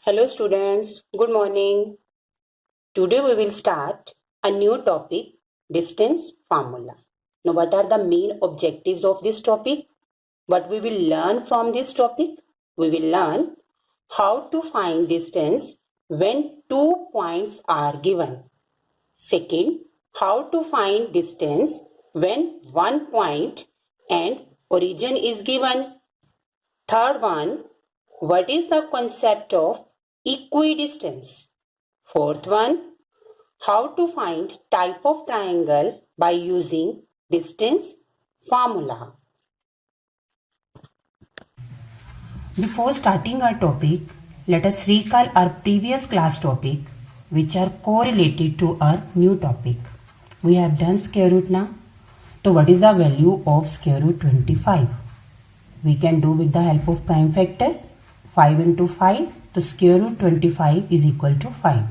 Hello students, good morning. Today we will start a new topic, distance formula. Now what are the main objectives of this topic? What we will learn from this topic? We will learn how to find distance when 2 points are given. Second, how to find distance when 1 point and origin is given. Third one, what is the concept of equidistance? Fourth one, how to find type of triangle by using distance formula. Before starting our topic, let us recall our previous class topic which are correlated to our new topic. We have done square root now. So what is the value of square root 25? We can do with the help of prime factor. 5 into 5, so square root 25 is equal to 5.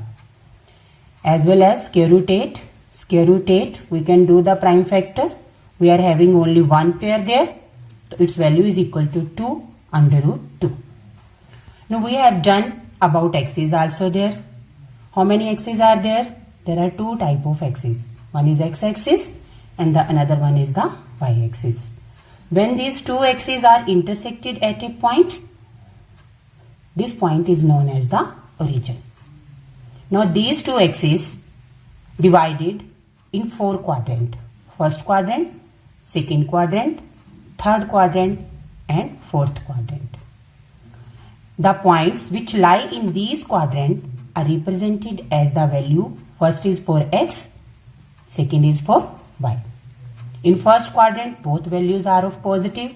As well as square root 8. Square root 8, we can do the prime factor. We are having only one pair there. So its value is equal to 2 under root 2. Now we have done about x's also there. How many x's are there? There are two type of x's. One is x-axis and the another one is the y-axis. When these two axes are intersected at a point, this point is known as the origin. Now these two axes divided in 4 quadrants. First quadrant, second quadrant, third quadrant and fourth quadrant. The points which lie in these quadrants are represented as the value. First is for x, second is for y. In first quadrant, both values are of positive.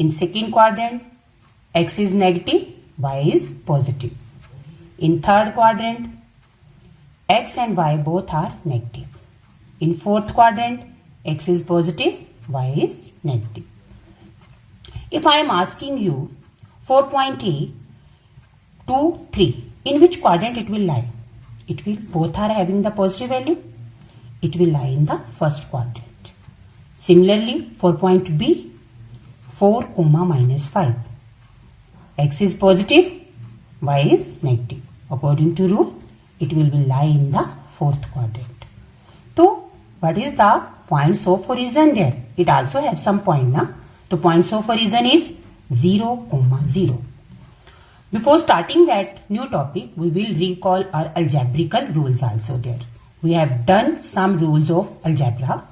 In second quadrant, x is negative, y is positive. In third quadrant, x and y both are negative. In fourth quadrant, x is positive, y is negative. If I am asking you for point A, 2, 3, in which quadrant it will lie? It will, both are having the positive value. It will lie in the first quadrant. Similarly, for point B, 4, minus 5. X is positive, y is negative. According to rule, it will lie in the fourth quadrant. So, what is the points of origin there? It also has some point now. The points of origin is 0, 0. Before starting that new topic, we will recall our algebraical rules also there. We have done some rules of algebra.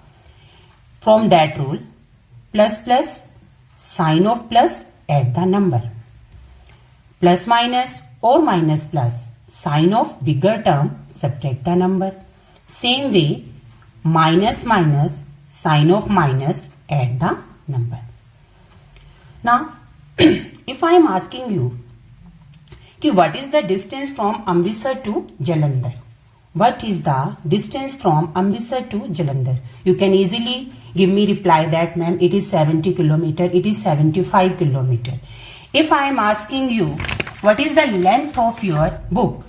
From that rule, plus plus, sign of plus, add the number. Plus minus or minus plus, sign of bigger term, subtract the number. Same way, minus minus, sign of minus, add the number. Now, if I am asking you, what is the distance from Amritsar to Jalandhar? What is the distance from Amritsar to Jalandhar? You can easily give me reply that ma'am it is 70 kilometer, it is 75 kilometer. If I am asking you what is the length of your book,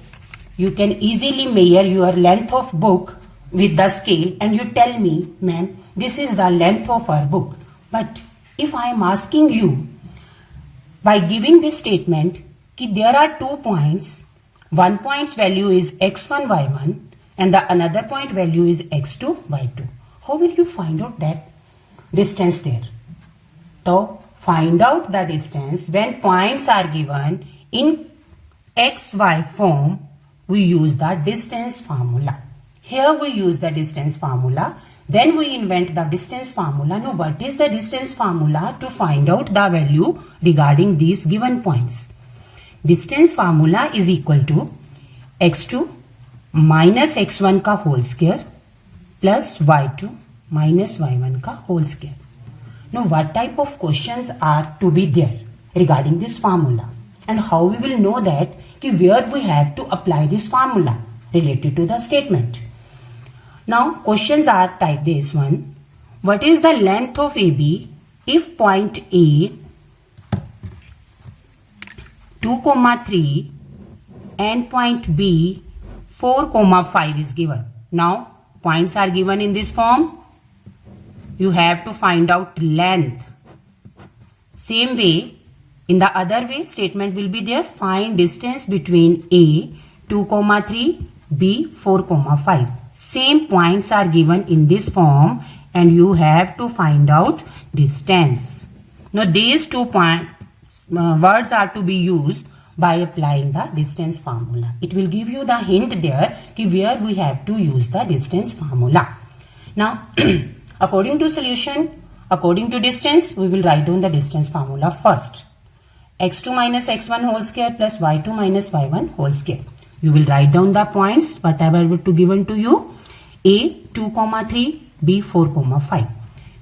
you can easily measure your length of book with the scale and you tell me ma'am this is the length of our book. But if I am asking you by giving this statement that there are 2 points, one point's value is x1, y1 and the another point value is x2, y2. How will you find out that distance there? So, find out the distance when points are given in xy form, we use the distance formula. Here we use the distance formula. Then we invent the distance formula. Now, what is the distance formula to find out the value regarding these given points? Distance formula is equal to x2 minus x1 का whole square plus y2 minus y1 का whole square. Now what type of questions are to be there regarding this formula and how we will know that where we have to apply this formula related to the statement. Now questions are type this one. What is the length of AB if point A 2, 3 and point B 4, 5 is given. Now points are given in this form. You have to find out length. Same way In the other way, statement will be there, find distance between A 2, 3, B 4, 5. Same points are given in this form and you have to find out distance. Now these two words are to be used by applying the distance formula. It will give you the hint there where we have to use the distance formula. Now according to solution, according to distance, we will write down the distance formula first. x2 minus x1 whole square plus y2 minus y1 whole square. You will write down the points whatever will be given to you. A 2, 3, B 4, 5.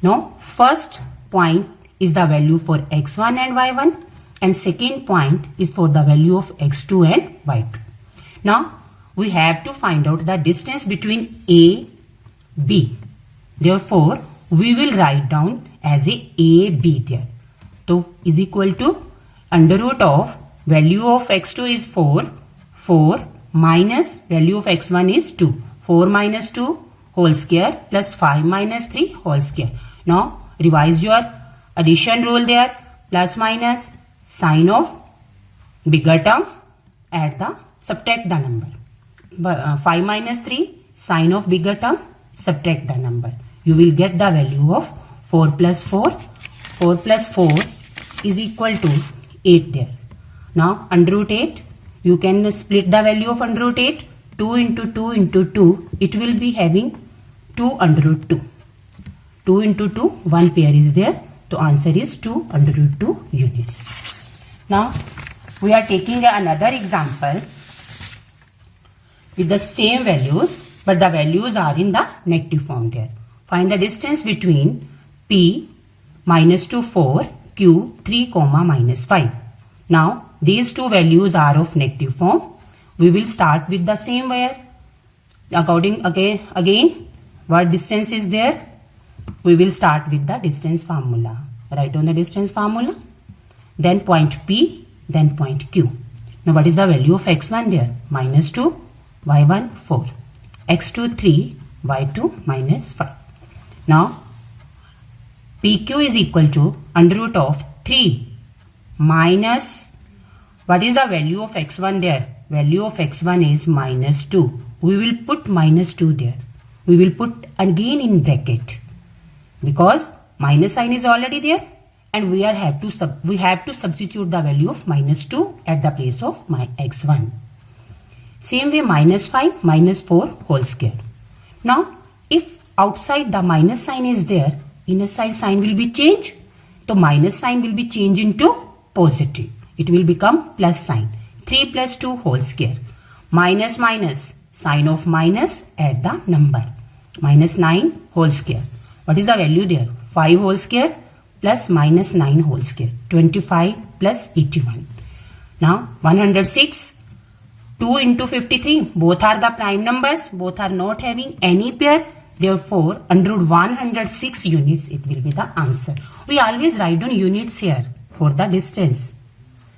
Now first point is the value for x1 and y1 and second point is for the value of x2 and y2. Now we have to find out the distance between A, B. Therefore we will write down as a B there. So is equal to under root of value of x2 is 4 minus value of x1 is 2. 4 minus 2 whole square plus 5 minus 3 whole square. Now revise your addition rule there. Plus minus sign of bigger term, subtract the number. 5 minus 3 sign of bigger term, subtract the number. You will get the value of 4 plus 4. 4 plus 4 is equal to 8 there. Now under root 8, you can split the value of under root 8. 2 into 2 into 2, it will be having 2 under root 2. 2 into 2, one pair is there. So answer is 2 under root 2 units. Now we are taking another example with the same values, but the values are in the negative form there. Find the distance between P minus 2, 4, Q 3, minus 5. Now these two values are of negative form. We will start with the same where again what distance is there? We will start with the distance formula. Write down the distance formula. Then point P, then point Q. Now what is the value of x1 there? Minus 2, y1 4. x2 3, y2 minus 5. Now PQ is equal to under root of 3 minus, what is the value of x1 there? Value of x1 is minus 2. We will put minus 2 there. We will put again in bracket because minus sign is already there and we have to substitute the value of minus 2 at the place of my x1. Same way minus 5 minus 4 whole square. Now if outside the minus sign is there, inner side sign will be changed. So minus sign will be changed into positive. It will become plus sign. 3 plus 2 whole square. Minus minus, sign of minus, add the number. Minus 9 whole square. What is the value there? 5 whole square plus minus 9 whole square. 25 plus 81. Now 106, 2 into 53. Both are the prime numbers. Both are not having any pair. Therefore, under 106 units, it will be the answer. We always write down units here for the distance.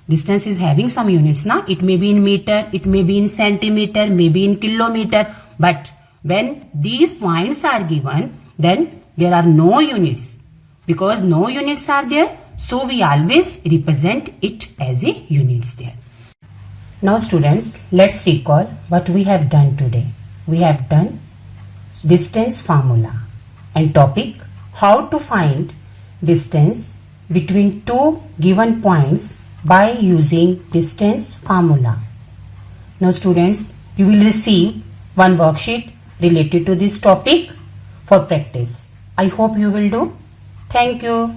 Distance is having some units now. It may be in meter, it may be in centimeter, maybe in kilometer. But when these points are given, then there are no units. Because no units are there, so we always represent it as a units there. Now students, let's recall what we have done today. We have done distance formula and topic how to find distance between two given points by using distance formula. Now students, you will receive one worksheet related to this topic for practice. I hope you will do. Thank you.